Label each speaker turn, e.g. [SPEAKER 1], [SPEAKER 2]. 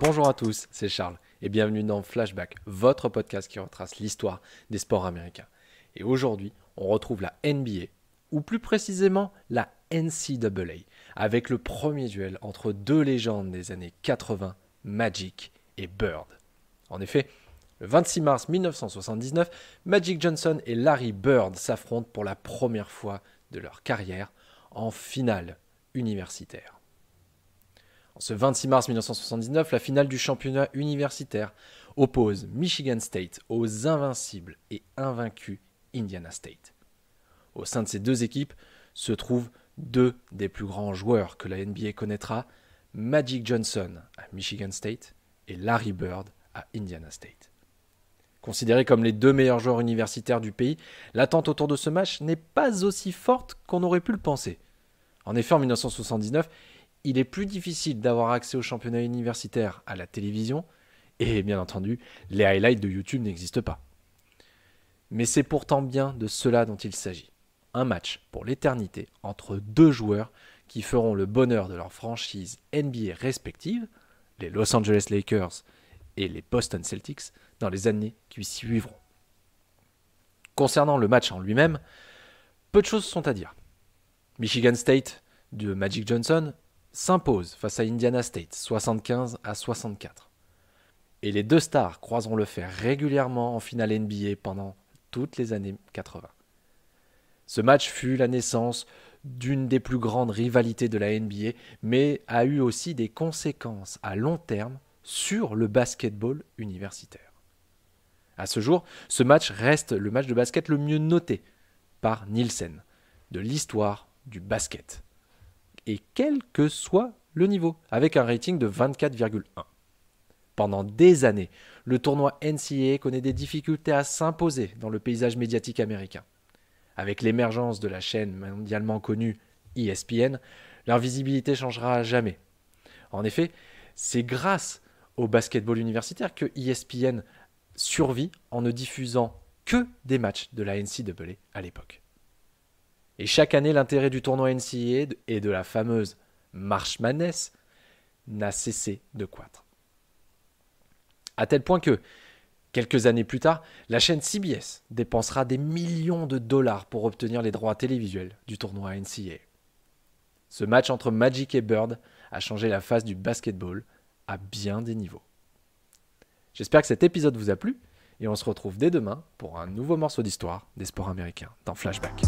[SPEAKER 1] Bonjour à tous, c'est Charles et bienvenue dans Flashback, votre podcast qui retrace l'histoire des sports américains. Et aujourd'hui, on retrouve la NBA, ou plus précisément la NCAA, avec le premier duel entre deux légendes des années 80, Magic et Bird. En effet, le 26 mars 1979, Magic Johnson et Larry Bird s'affrontent pour la première fois de leur carrière en finale universitaire. En ce 26 mars 1979, la finale du championnat universitaire oppose Michigan State aux invincibles et invaincus Indiana State. Au sein de ces deux équipes se trouvent deux des plus grands joueurs que la NBA connaîtra, Magic Johnson à Michigan State et Larry Bird à Indiana State. Considérés comme les deux meilleurs joueurs universitaires du pays, l'attente autour de ce match n'est pas aussi forte qu'on aurait pu le penser. En effet, en 1979, il est plus difficile d'avoir accès au championnat universitaire à la télévision, et bien entendu, les highlights de YouTube n'existent pas. Mais c'est pourtant bien de cela dont il s'agit. Un match pour l'éternité entre deux joueurs qui feront le bonheur de leurs franchises NBA respectives, les Los Angeles Lakers et les Boston Celtics, dans les années qui suivront. Concernant le match en lui-même, peu de choses sont à dire. Michigan State de Magic Johnson s'impose face à Indiana State 75-64. Et les deux stars croiseront le fer régulièrement en finale NBA pendant toutes les années 80. Ce match fut la naissance d'une des plus grandes rivalités de la NBA, mais a eu aussi des conséquences à long terme sur le basketball universitaire. À ce jour, ce match reste le match de basket le mieux noté par Nielsen de l'histoire du basket. Et quel que soit le niveau, avec un rating de 24,1. Pendant des années, le tournoi NCAA connaît des difficultés à s'imposer dans le paysage médiatique américain. Avec l'émergence de la chaîne mondialement connue ESPN, leur visibilité changera à jamais. En effet, c'est grâce au basketball universitaire que ESPN survit en ne diffusant que des matchs de la NCAA à l'époque. Et chaque année, l'intérêt du tournoi NCAA et de la fameuse March Madness n'a cessé de croître. À tel point que, quelques années plus tard, la chaîne CBS dépensera des millions de dollars pour obtenir les droits télévisuels du tournoi NCAA. Ce match entre Magic et Bird a changé la face du basketball à bien des niveaux. J'espère que cet épisode vous a plu et on se retrouve dès demain pour un nouveau morceau d'histoire des sports américains dans Flashback.